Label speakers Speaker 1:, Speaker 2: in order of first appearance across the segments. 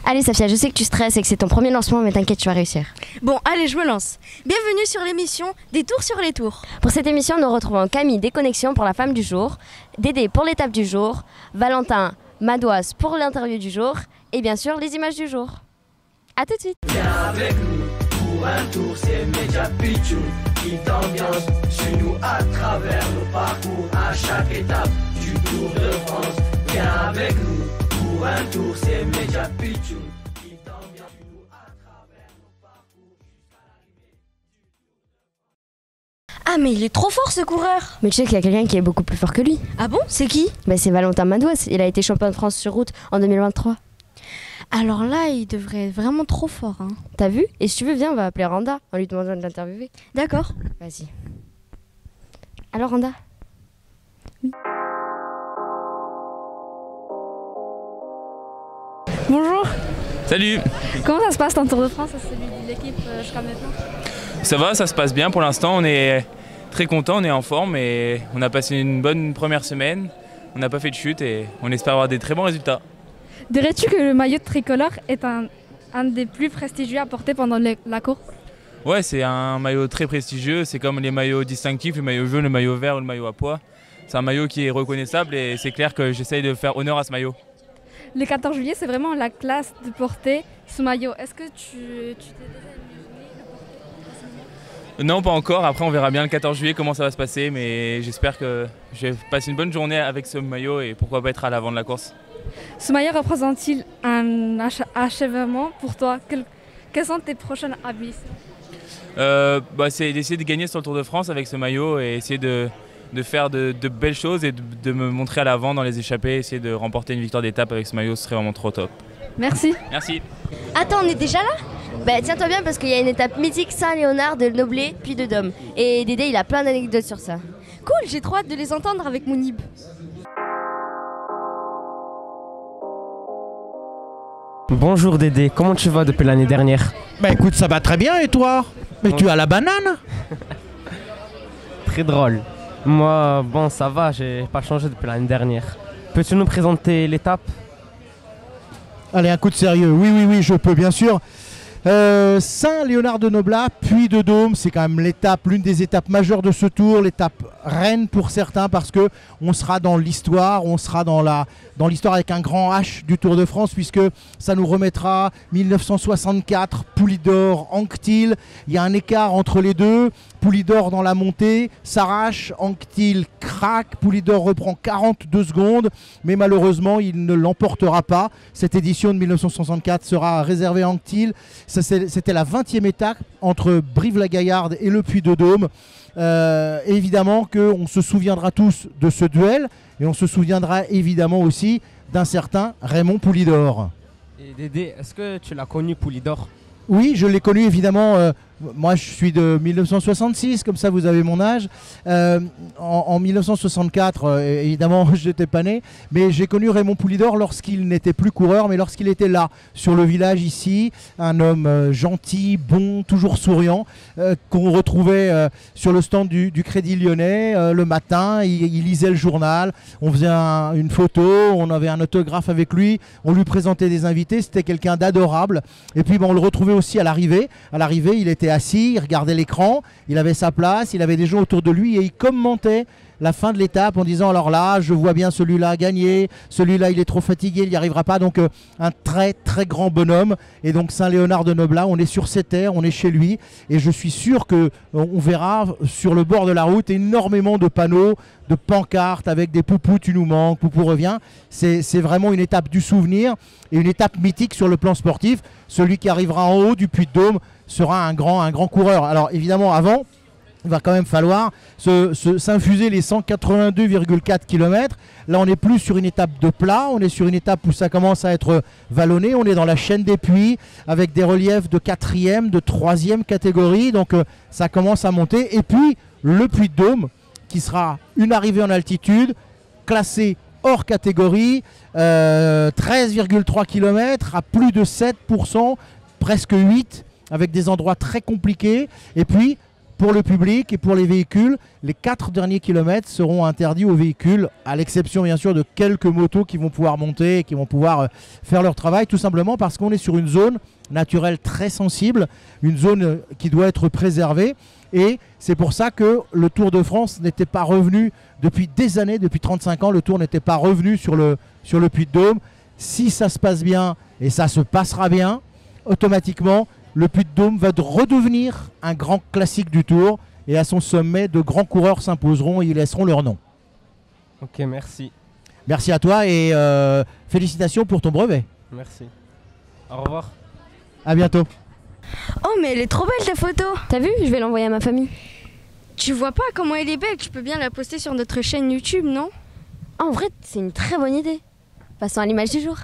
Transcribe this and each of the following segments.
Speaker 1: Allez Safia, je sais que tu stresses et que c'est ton premier lancement, mais t'inquiète, tu vas réussir.
Speaker 2: Bon, allez, je me lance. Bienvenue sur l'émission Des tours sur les tours.
Speaker 1: Pour cette émission, nous retrouvons Camille Déconnexion pour la femme du jour, Dédé pour l'étape du jour, Valentin Madoise pour l'interview du jour et bien sûr les images du jour. A tout de suite.
Speaker 3: Viens avec nous pour un tour, c'est Média Pitchoun qui t'ambiance. Suis-nous à travers nos parcours à chaque étape du Tour de France. Viens avec nous pour un tour, c'est Média Pitchoun qui t'ambiance. Suis-nous à travers nos parcours jusqu'à l'arrivée du Tour de France.
Speaker 2: Ah, mais il est trop fort ce coureur.
Speaker 1: Mais tu sais qu'il y a quelqu'un qui est beaucoup plus fort que lui.
Speaker 2: Ah bon, c'est qui?
Speaker 1: C'est Valentin Madoise, il a été champion de France sur route en 2023.
Speaker 2: Alors là, il devrait être vraiment trop fort. Hein.
Speaker 1: T'as vu? Et si tu veux, viens, on va appeler Randa en lui demandant de l'interviewer.
Speaker 2: D'accord.
Speaker 1: Vas-y. Alors Randa?
Speaker 2: Bonjour.
Speaker 4: Salut.
Speaker 2: Comment ça se passe ton Tour de France, celui de l'équipe jusqu'à maintenant?
Speaker 4: Ça va, ça se passe bien pour l'instant, on est très content, on est en forme et on a passé une bonne première semaine, on n'a pas fait de chute et on espère avoir des très bons résultats.
Speaker 5: Dirais-tu que le maillot tricolore est un des plus prestigieux à porter pendant la course?
Speaker 4: Ouais, c'est un maillot très prestigieux, c'est comme les maillots distinctifs, le maillot jaune, le maillot vert ou le maillot à pois. C'est un maillot qui est reconnaissable et c'est clair que j'essaye de faire honneur à ce maillot.
Speaker 5: Le 14 juillet, c'est vraiment la classe de porter ce maillot. Est-ce que tu t'es déjà imaginé le porter?
Speaker 4: Non, pas encore, après on verra bien le 14 juillet comment ça va se passer, mais j'espère que je vais passer une bonne journée avec ce maillot et pourquoi pas être à l'avant de la course.
Speaker 5: Ce maillot représente-t-il un achèvement pour toi? Quelles sont tes prochaines ambitions?
Speaker 4: C'est d'essayer de gagner sur le Tour de France avec ce maillot et essayer de faire de belles choses et de me montrer à l'avant dans les échappées, essayer de remporter une victoire d'étape avec ce maillot, ce serait vraiment trop top.
Speaker 5: Merci.
Speaker 4: Merci.
Speaker 2: Attends, on est déjà là?
Speaker 1: Tiens-toi bien parce qu'il y a une étape mythique Saint-Léonard de Noblet puis de Dôme. Et Dédé, il a plein d'anecdotes sur ça.
Speaker 2: Cool, j'ai trop hâte de les entendre avec Mounib.
Speaker 6: Bonjour Dédé, comment tu vas depuis l'année dernière?
Speaker 7: Écoute, ça va très bien et toi? Mais tu as la banane?
Speaker 6: Très drôle. Moi, bon, ça va, j'ai pas changé depuis l'année dernière. Peux-tu nous présenter l'étape?
Speaker 7: Allez, un coup de sérieux. Oui, je peux bien sûr. Saint-Léonard de Noblat, puis de Dôme, c'est quand même l'une des étapes majeures de ce tour, l'étape reine pour certains parce que on sera dans l'histoire, on sera dans l'histoire avec un grand H du Tour de France puisque ça nous remettra 1964, Poulidor, Anquetil. Il y a un écart entre les deux. Poulidor dans la montée s'arrache, Anquetil craque, Poulidor reprend 42 secondes, mais malheureusement il ne l'emportera pas. Cette édition de 1964 sera réservée à Anquetil. C'était la 20e étape entre Brive-la-Gaillarde et le Puy-de-Dôme. Évidemment qu'on se souviendra tous de ce duel et on se souviendra évidemment aussi d'un certain Raymond Poulidor.
Speaker 6: Et Dédé, est-ce que tu l'as connu Poulidor?
Speaker 7: Oui, je l'ai connu évidemment. Moi, je suis de 1966, comme ça vous avez mon âge. En 1964, évidemment, je n'étais pas né, mais j'ai connu Raymond Poulidor lorsqu'il n'était plus coureur, mais lorsqu'il était là, sur le village ici. Un homme gentil, bon, toujours souriant, qu'on retrouvait sur le stand du Crédit Lyonnais le matin. Il lisait le journal, on faisait une photo, on avait un autographe avec lui, on lui présentait des invités. C'était quelqu'un d'adorable. Et puis, on le retrouvait aussi à l'arrivée. À l'arrivée, il était assis, il regardait l'écran, il avait sa place, il avait des gens autour de lui et il commentait la fin de l'étape en disant alors là je vois bien celui-là gagner, celui-là il est trop fatigué, il n'y arrivera pas. Donc un très très grand bonhomme. Et donc Saint-Léonard de Noblat, on est sur ses terres, on est chez lui et je suis sûr que on verra sur le bord de la route énormément de panneaux, de pancartes avec des Poupou tu nous manques, Poupou revient. C'est vraiment une étape du souvenir et une étape mythique sur le plan sportif. Celui qui arrivera en haut du Puy-de-Dôme sera un grand coureur. Alors évidemment avant il va quand même falloir s'infuser les 182,4 km. Là on n'est plus sur une étape de plat, on est sur une étape où ça commence à être vallonné. On est dans la chaîne des puits avec des reliefs de 4e, de 3e catégorie. Donc ça commence à monter. Et puis le Puy-de-Dôme qui sera une arrivée en altitude, classée hors catégorie, 13,3 km à plus de 7%, presque 8%, avec des endroits très compliqués. Et puis pour le public et pour les véhicules, les 4 derniers kilomètres seront interdits aux véhicules, à l'exception bien sûr de quelques motos qui vont pouvoir monter, qui vont pouvoir faire leur travail, tout simplement parce qu'on est sur une zone naturelle très sensible, une zone qui doit être préservée. Et c'est pour ça que le Tour de France n'était pas revenu depuis des années, depuis 35 ans, le Tour n'était pas revenu sur le Puy-de-Dôme. Si ça se passe bien, et ça se passera bien, automatiquement, le Puy-de-Dôme va redevenir un grand classique du Tour. Et à son sommet, de grands coureurs s'imposeront et ils laisseront leur nom.
Speaker 6: Ok, merci.
Speaker 7: Merci à toi et félicitations pour ton brevet.
Speaker 6: Merci. Au revoir.
Speaker 7: À bientôt.
Speaker 2: Oh, mais elle est trop belle ta photo.
Speaker 1: T'as vu? Je vais l'envoyer à ma famille.
Speaker 2: Tu vois pas comment elle est belle? Tu peux bien la poster sur notre chaîne YouTube, non?
Speaker 1: Ah, en vrai, c'est une très bonne idée. Passons à l'image du jour.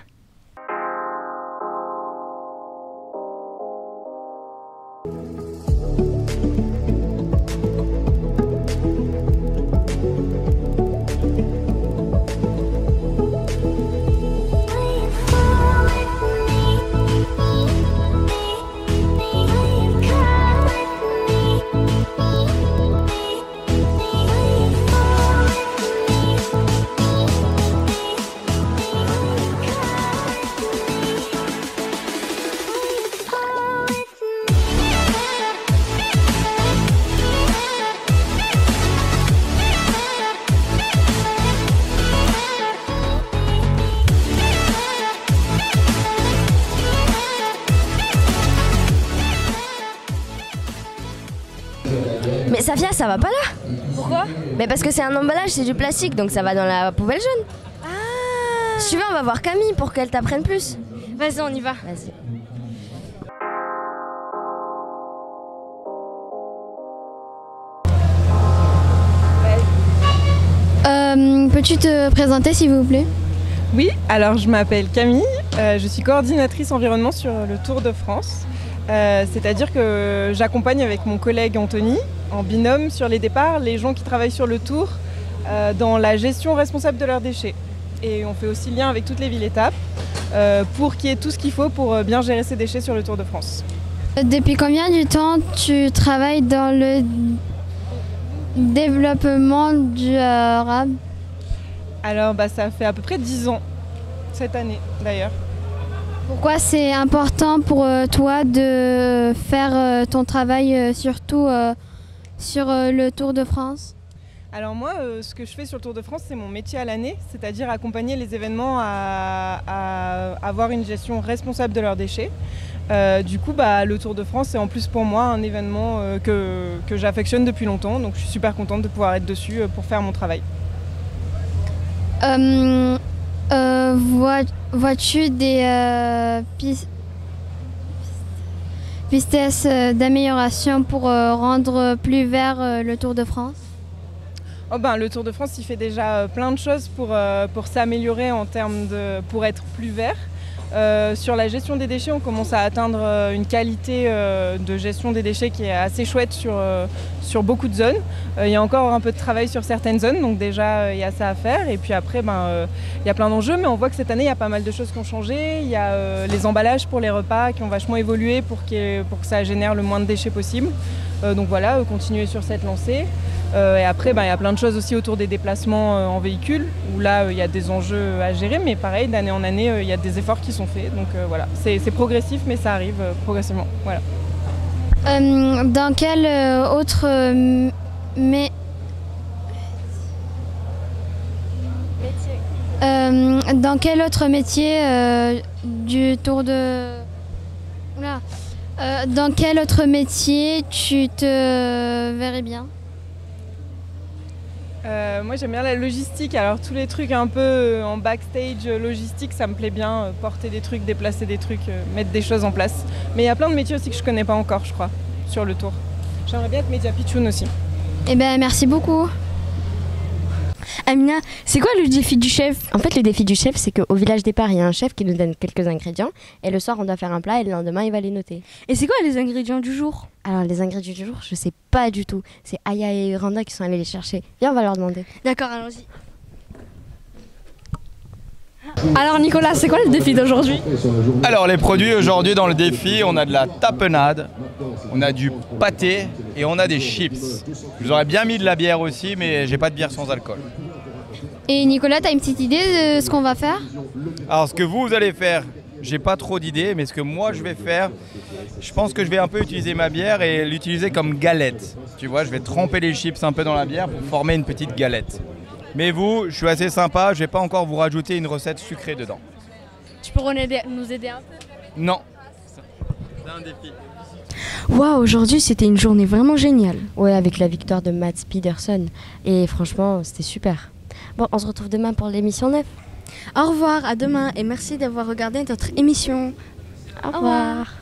Speaker 1: Mais Safia, ça va pas là?
Speaker 2: Pourquoi?
Speaker 1: Mais parce que c'est un emballage, c'est du plastique, donc ça va dans la poubelle jaune.
Speaker 2: Ah!
Speaker 1: Si tu veux, on va voir Camille pour qu'elle t'apprenne plus.
Speaker 2: Vas-y, on y va.
Speaker 1: Vas-y.
Speaker 5: Peux-tu te présenter s'il vous plaît?
Speaker 8: Oui, alors je m'appelle Camille, je suis coordinatrice environnement sur le Tour de France. C'est-à-dire que j'accompagne avec mon collègue Anthony, en binôme sur les départs, les gens qui travaillent sur le Tour dans la gestion responsable de leurs déchets. Et on fait aussi lien avec toutes les villes-étapes pour qu'il y ait tout ce qu'il faut pour bien gérer ses déchets sur le Tour de France.
Speaker 5: Depuis combien de temps tu travailles dans le développement durable?
Speaker 8: Alors ça fait à peu près 10 ans, cette année d'ailleurs.
Speaker 5: Pourquoi c'est important pour toi de faire ton travail surtout sur le Tour de France?
Speaker 8: Alors moi, ce que je fais sur le Tour de France, c'est mon métier à l'année, c'est-à-dire accompagner les événements à avoir une gestion responsable de leurs déchets. Du coup, le Tour de France, c'est en plus pour moi un événement que j'affectionne depuis longtemps, donc je suis super contente de pouvoir être dessus pour faire mon travail.
Speaker 5: Vois-tu des pistes d'amélioration pour rendre plus vert le Tour de France?
Speaker 8: Le Tour de France, il fait déjà plein de choses pour s'améliorer en termes pour être plus vert. Sur la gestion des déchets, on commence à atteindre une qualité de gestion des déchets qui est assez chouette sur beaucoup de zones. Il y a encore un peu de travail sur certaines zones, donc déjà il y a ça à faire. Et puis après, il y a plein d'enjeux, mais on voit que cette année, il y a pas mal de choses qui ont changé. Il y a les emballages pour les repas qui ont vachement évolué pour que ça génère le moins de déchets possible. Donc voilà, continuer sur cette lancée. Et après, il y a plein de choses aussi autour des déplacements en véhicule, où là, il y a des enjeux à gérer, mais pareil, d'année en année, il y a des efforts qui sont faits. Donc voilà, c'est progressif, mais ça arrive progressivement. Voilà.
Speaker 5: Dans quel autre dans quel autre métier du Tour de... Oula. Dans quel autre métier tu te verrais bien?
Speaker 8: Moi j'aime bien la logistique, alors tous les trucs un peu en backstage logistique, ça me plaît bien, porter des trucs, déplacer des trucs, mettre des choses en place. Mais il y a plein de métiers aussi que je connais pas encore, je crois, sur le Tour. J'aimerais bien être média pitchoun aussi.
Speaker 5: Eh ben merci beaucoup.
Speaker 2: Amina, c'est quoi le défi du chef?
Speaker 1: En fait, le défi du chef, c'est qu'au village départ, il y a un chef qui nous donne quelques ingrédients. Et le soir, on doit faire un plat et le lendemain, il va les noter.
Speaker 2: Et c'est quoi les ingrédients du jour?
Speaker 1: Alors, les ingrédients du jour, je sais pas du tout. C'est Aya et Uranda qui sont allés les chercher. Viens, on va leur demander.
Speaker 2: D'accord, allons-y. Alors Nicolas, c'est quoi le défi d'aujourd'hui?
Speaker 9: Alors les produits aujourd'hui dans le défi, on a de la tapenade, on a du pâté et on a des chips. Je vous aurais bien mis de la bière aussi, mais j'ai pas de bière sans alcool.
Speaker 5: Et Nicolas, t'as une petite idée de ce qu'on va faire?
Speaker 9: Alors ce que vous allez faire, j'ai pas trop d'idées, mais ce que moi je vais faire, je pense que je vais un peu utiliser ma bière et l'utiliser comme galette. Tu vois, je vais tremper les chips un peu dans la bière pour former une petite galette. Mais vous, je suis assez sympa, je vais pas encore vous rajouter une recette sucrée dedans.
Speaker 2: Tu peux nous aider un peu?
Speaker 9: Non. C'est un défi.
Speaker 2: Waouh, aujourd'hui c'était une journée vraiment géniale.
Speaker 1: Ouais, avec la victoire de Mads Pedersen. Et franchement, c'était super. Bon, on se retrouve demain pour l'émission 9.
Speaker 2: Au revoir, à demain et merci d'avoir regardé notre émission.
Speaker 1: Au revoir.